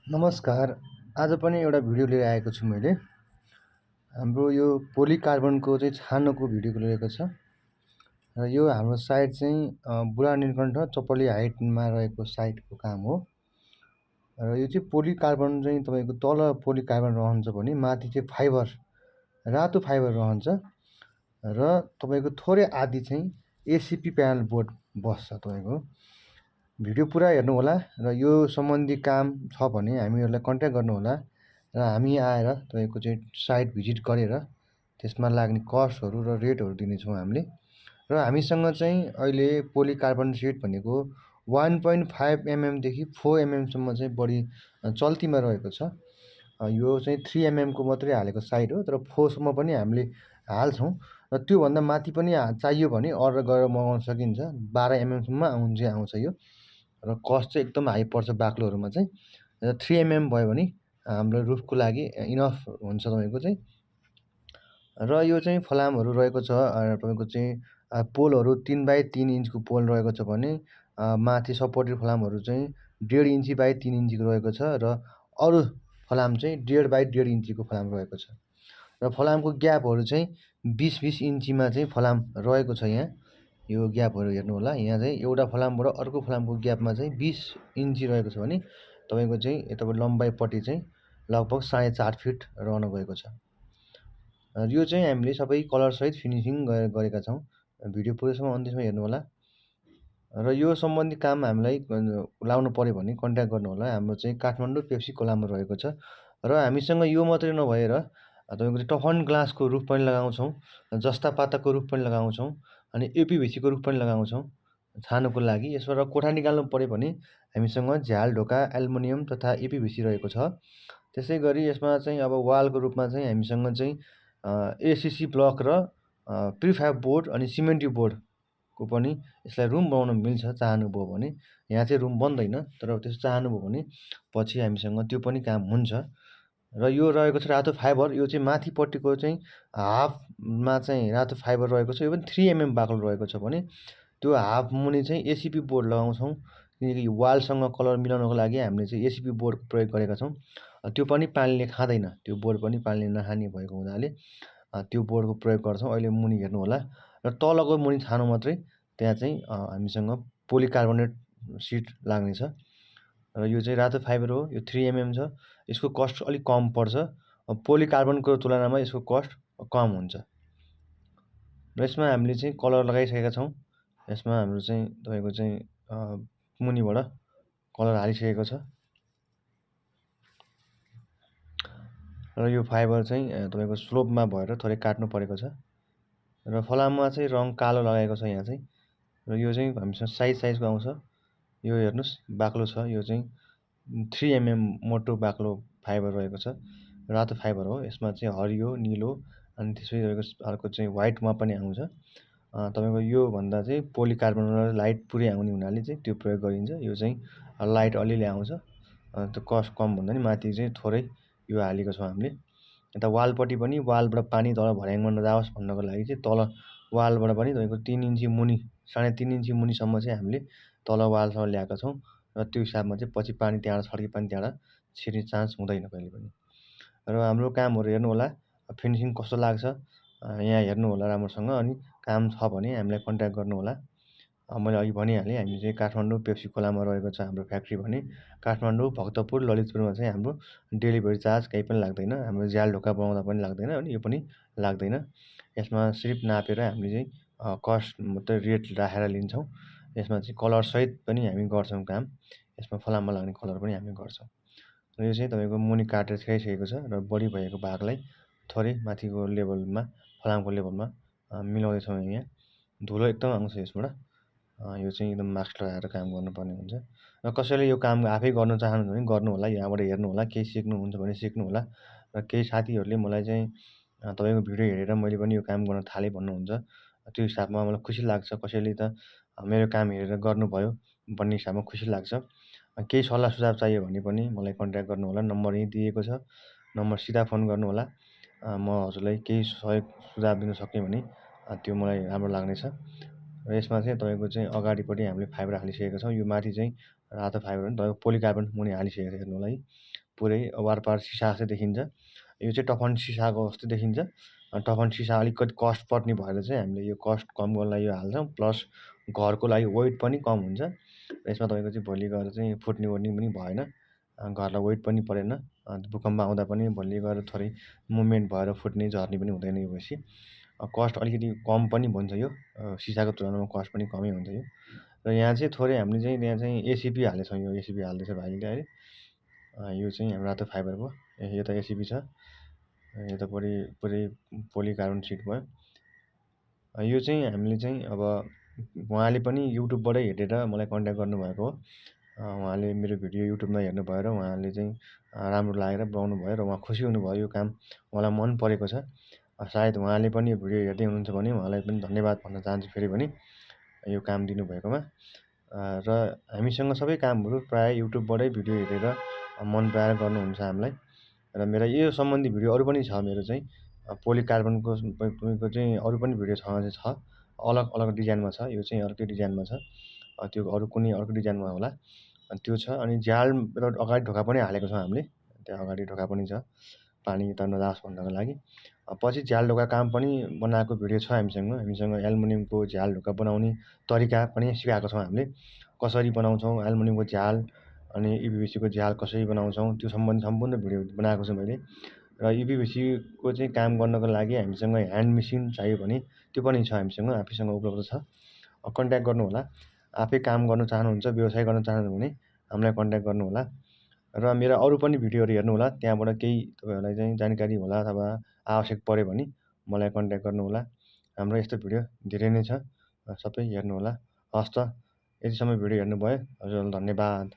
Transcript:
नमस्कार। आज पनि एउटा भिडियो लिएर आएको छु मैले। हाम्रो यो पोलिकार्बनको चाहिँ छानोको भिडियो लिएको छ र यो हाम्रो साइट चाहिँ बुढा नीलकण्ठ चपली हाइटमा रहेको साइटको काम हो। र यो चाहिँ पोलिकार्बन चाहिँ तपाईँको तल पोलिकार्बन रहन्छ भने माथि चाहिँ फाइबर, रातो फाइबर रहन्छ र तपाईँको थोरै आधी चाहिँ एसिपी प्यानल बोर्ड बस्छ तपाईँको। भिडियो पुरा हेर्नुहोला र यो सम्बन्धी काम छ भने हामीहरूलाई कन्ट्याक्ट गर्नुहोला र हामी आएर तपाईँको चाहिँ साइट भिजिट गरेर त्यसमा लाग्ने कस्टहरू र रेटहरू दिनेछौँ हामीले। र हामीसँग चाहिँ अहिले पोलिकार्बन सिट भनेको 1.5 mm देखि 4 mm चाहिँ बढी चल्तीमा रहेको छ। यो चाहिँ 3 mm को मात्रै हालेको साइट हो, तर 4 सम्म पनि हामीले हाल्छौँ र त्योभन्दा माथि पनि चाहियो भने अर्डर गरेर मगाउन सकिन्छ। 12 mm सम्म आउँछ यो र कस्ट चाहिँ एकदम हाई पर्छ बाक्लोहरूमा चाहिँ। र 3 mm भयो भने हाम्रो रुफको लागि इनफ हुन्छ तपाईँको चाहिँ। र यो चाहिँ फलामहरू रहेको छ तपाईँको चाहिँ पोलहरू 3x3 इन्चको पोल रहेको छ भने माथि सपोर्टेड फलामहरू चाहिँ 1.5 इन्ची बाई 3 इन्चीको रहेको छ र अरू फलाम चाहिँ 1.5x1.5 इन्चीको फलाम रहेको छ। र फलामको ग्यापहरू चाहिँ 20-20 इन्चीमा चाहिँ फलाम रहेको छ। यहाँ यो ग्यापहरू हेर्नुहोला, यहाँ चाहिँ एउटा फलामबाट अर्को फलामको ग्यापमा चाहिँ 20 इन्ची रहेको छ भने तपाईँको चाहिँ यताबाट लम्बाइपट्टि चाहिँ लगभग 4.5 फिट रहन गएको छ। यो चाहिँ हामीले सबै कलरसहित फिनिसिङ गरेका छौँ। भिडियो पुरैसम्म अन्त्यसम्म हेर्नुहोला र यो सम्बन्धी काम हामीलाई लाउनु पऱ्यो भने कन्ट्याक्ट गर्नुहोला। हाम्रो चाहिँ काठमाडौँ पेप्सी खोलामा रहेको छ र हामीसँग यो मात्रै नभएर तपाईँको चाहिँ टफन ग्लासको रुफ पनि लगाउँछौँ, जस्ता पाताको रुफ पनि लगाउँछौँ अनि एपिभिसीको रुफ पनि लगाउँछौँ छानोको लागि। यसबाट कोठा निकाल्नु पऱ्यो भने हामीसँग झ्याल ढोका एल्युमिनियम तथा एपिभिसी रहेको छ। त्यसै गरी यसमा चाहिँ अब वालको रूपमा चाहिँ हामीसँग चाहिँ एसिसी ब्लक र प्रिफ्याब बोर्ड अनि सिमेन्टी बोर्डको पनि यसलाई रुम बनाउन मिल्छ चाहनुभयो भने। यहाँ चाहिँ रुम बन्दैन, तर त्यसो चाहनुभयो भने पछि हामीसँग त्यो पनि काम हुन्छ। र यो रहेको छ रातो फाइबर। यो चाहिँ माथिपट्टिको चाहिँ हाफमा चाहिँ रातो फाइबर रहेको छ। यो पनि 3 mm बाक्लो रहेको छ भने त्यो हाफ मुनि चाहिँ एसिपी बोर्ड लगाउँछौँ, किनकि वालसँग कलर मिलाउनको लागि हामीले चाहिँ एसिपी बोर्डको प्रयोग गरेका छौँ। त्यो पनि पानीले खाँदैन, त्यो बोर्ड पनि पानीले नखाने भएको हुनाले त्यो बोर्डको प्रयोग गर्छौँ। अहिले मुनि हेर्नुहोला र तलको मुनि छानो मात्रै त्यहाँ चाहिँ हामीसँग पोलिकार्बोनेट सिट लाग्ने छ र यो चाहिँ रातो फाइबर हो। यो 3 mm छ। यसको कस्ट अलिक कम पर्छ। पोलिकार्बनको तुलनामा यसको कस्ट कम हुन्छ र यसमा हामीले चाहिँ कलर लगाइसकेका छौँ। यसमा हाम्रो चाहिँ तपाईँको चाहिँ मुनिबाट कलर हालिसकेको छ र यो फाइबर चाहिँ तपाईँको स्लोपमा भएर थोरै काट्नु परेको छ र फलाममा चाहिँ रङ कालो लगाएको छ यहाँ चाहिँ। र यो चाहिँ हामीसँग साइजको आउँछ। यो हेर्नुहोस् बाक्लो छ। यो चाहिँ 3 mm मोटो बाक्लो फाइबर रहेको छ, रातो फाइबर हो। यसमा चाहिँ हरियो, निलो अनि त्यसपछि रहेको अर्को चाहिँ व्हाइटमा पनि आउँछ। तपाईँको योभन्दा चाहिँ पोलिकार्बोनेट लाइट पुरै आउने हुनाले चाहिँ त्यो प्रयोग गरिन्छ। यो चाहिँ लाइट अलिअलि आउँछ, त्यो कस्ट कम भन्दा नि माथि चाहिँ थोरै यो हालेको छौँ हामीले। यता वालपट्टि पनि वालबाट पानी तल भर्याङमा नजाओस् भन्नको लागि चाहिँ तल वालबाट पनि तपाईँको 3 इन्ची मुनि 3.5 इन्ची मुनिसम्म चाहिँ हामीले तल वालसम्म ल्याएका छौँ र त्यो हिसाबमा चाहिँ पछि पानी त्यहाँबाट छड्के पानी त्यहाँबाट छिर्ने चान्स हुँदैन कहिले पनि। र हाम्रो कामहरू हेर्नुहोला, फिनिसिङ कस्तो लाग्छ यहाँ हेर्नुहोला राम्रोसँग। अनि काम छ भने हामीलाई कन्ट्याक्ट गर्नुहोला। मैले अघि भनिहालेँ, हामी चाहिँ काठमाडौँ पेप्सी खोलामा रहेको छ हाम्रो फ्याक्ट्री भने। काठमाडौँ, भक्तपुर, ललितपुरमा चाहिँ हाम्रो डेलिभरी चार्ज केही पनि लाग्दैन। हाम्रो झ्याल ढोका बनाउँदा पनि लाग्दैन अनि यो पनि लाग्दैन। यसमा सिर्फ नापेर हामीले चाहिँ कस्ट मात्रै रेट राखेर लिन्छौँ। यसमा चाहिँ कलरसहित पनि हामी गर्छौँ काम। यसमा फलाममा लाग्ने कलर पनि हामी गर्छौँ। र यो चाहिँ तपाईँको मुनि काटेर छाइसकेको छ र बढी भएको भागलाई थोरै माथिको लेभलमा फलामको लेभलमा मिलाउँदैछौँ। यहाँ धुलो एकदम आउँछ यसबाट। यो चाहिँ एकदम मास्क लगाएर काम गर्नुपर्ने हुन्छ। र कसैले यो काम आफै गर्न चाहनुहुन्छ भने गर्नुहोला। यहाँबाट हेर्नुहोला, केही सिक्नुहुन्छ भने सिक्नुहोला। र केही साथीहरूले मलाई चाहिँ तपाईँको भिडियो हेरेर मैले पनि यो काम गर्न थालेँ भन्नुहुन्छ। त्यो हिसाबमा मलाई खुसी लाग्छ। कसैले त मेरो काम हेरेर गर्नुभयो भन्ने हिसाबमा खुसी लाग्छ। केही सल्लाह सुझाव चाहियो भने पनि मलाई कन्ट्याक्ट गर्नुहोला। नम्बर यहीँ दिएको छ, नम्बर सिधा फोन गर्नुहोला। म हजुरलाई केही सहयोग सुझाव दिन सक्यो भने त्यो मलाई राम्रो लाग्नेछ। र यसमा चाहिँ तपाईँको चाहिँ अगाडिपट्टि हामीले फाइबर हालिसकेका छौँ। यो माथि चाहिँ रातो फाइबर पनि तपाईँको पोलिकार्बन मुनि हालिसकेको छ हेर्नु होला है। पुरै वारपार सिसा जस्तै देखिन्छ। यो चाहिँ टफन सिसाको जस्तै देखिन्छ। टफन सिसा अलिकति कस्ट पर्ने भएर चाहिँ हामीले यो कस्ट कम गर्नलाई यो हाल्छौँ। प्लस घरको लागि वेट पनि कम हुन्छ। यसमा तपाईँको चाहिँ भोलि गएर चाहिँ फुट्ने-ओर्ने पनि भएन। घरलाई वेट पनि परेन। भूकम्प आउँदा पनि भोलि गएर थोरै मुभमेन्ट भएर फुट्ने, झर्ने पनि हुँदैन यो भएपछि। कस्ट अलिकति कम पनि हुन्छ यो। सिसाको तुलनामा कस्ट पनि कमै हुन्छ यो। र यहाँ चाहिँ थोरै हामीले चाहिँ यहाँ चाहिँ एसिपी हालेछौँ। यो एसिपी हाल्दैछ भाइले अहिले। यो चाहिँ हाम्रो रातो फाइबरको। यो त एसिपी छ। यो त पुरै पोलिकार्बन सिट भयो। यो चाहिँ हामीले चाहिँ अब उहाँले पनि युट्युबबाटै हेरेर मलाई कन्ट्याक्ट गर्नुभएको हो। उहाँले मेरो भिडियो युट्युबमा हेर्नुभयो र उहाँले चाहिँ राम्रो लागेर बनाउनु भयो र उहाँ खुसी हुनुभयो। यो काम उहाँलाई मन परेको छ। सायद उहाँले पनि यो भिडियो हेर्दै हुनुहुन्छ भने उहाँलाई पनि धन्यवाद भन्न चाहन्छु फेरि पनि यो काम दिनुभएकोमा। र हामीसँग सबै कामहरू प्रायः युट्युबबाटै भिडियो हेरेर मन पराएर गर्नुहुन्छ हामीलाई। र मेरो यो सम्बन्धी भिडियो अरू पनि छ मेरो चाहिँ। पोलिकार्बनको तपाईँको चाहिँ अरू पनि भिडियो छ। अलग-अलग डिजाइनमा छ। यो चाहिँ अर्कै डिजाइनमा छ। त्यो अरू कुनै अर्को डिजाइनमा होला। त्यो छ। अनि झ्याल र अगाडि ढोका पनि हालेको छौँ हामीले। त्यहाँ अगाडि ढोका पनि छ, पानी यता नजाओस् भन्नको लागि। पछि झ्याल ढोका काम पनि बनाएको भिडियो छ हामीसँग। एल्युमिनियमको झ्याल ढोका बनाउने तरिका पनि सिकाएको छौँ हामीले। कसरी बनाउँछौँ एल्युमिनियमको झ्याल, अनि युपिभिसीको झ्याल कसरी बनाउँछौँ त्यो सम्बन्धी सम्पूर्ण भिडियो बनाएको छु मैले। र युपिभिसीको चाहिँ काम गर्नको लागि हामीसँग ह्यान्ड मेसिन चाहियो भने त्यो पनि छ हामीसँग, आफैसँग उपलब्ध छ। कन्ट्याक्ट गर्नुहोला। आफै काम गर्न चाहनुहुन्छ, व्यवसाय गर्न चाहनुहुन्छ भने हामीलाई कन्ट्याक्ट गर्नुहोला। र मेरो अरू पनि भिडियोहरू हेर्नुहोला। त्यहाँबाट केही तपाईँहरूलाई चाहिँ जानकारी होला अथवा आवश्यक पऱ्यो भने मलाई कन्ट्याक्ट गर्नुहोला। हाम्रो यस्तो भिडियो धेरै नै छ। सबै हेर्नुहोला। हवस् त, यतिसम्म भिडियो हेर्नुभयो हजुरहरूलाई धन्यवाद।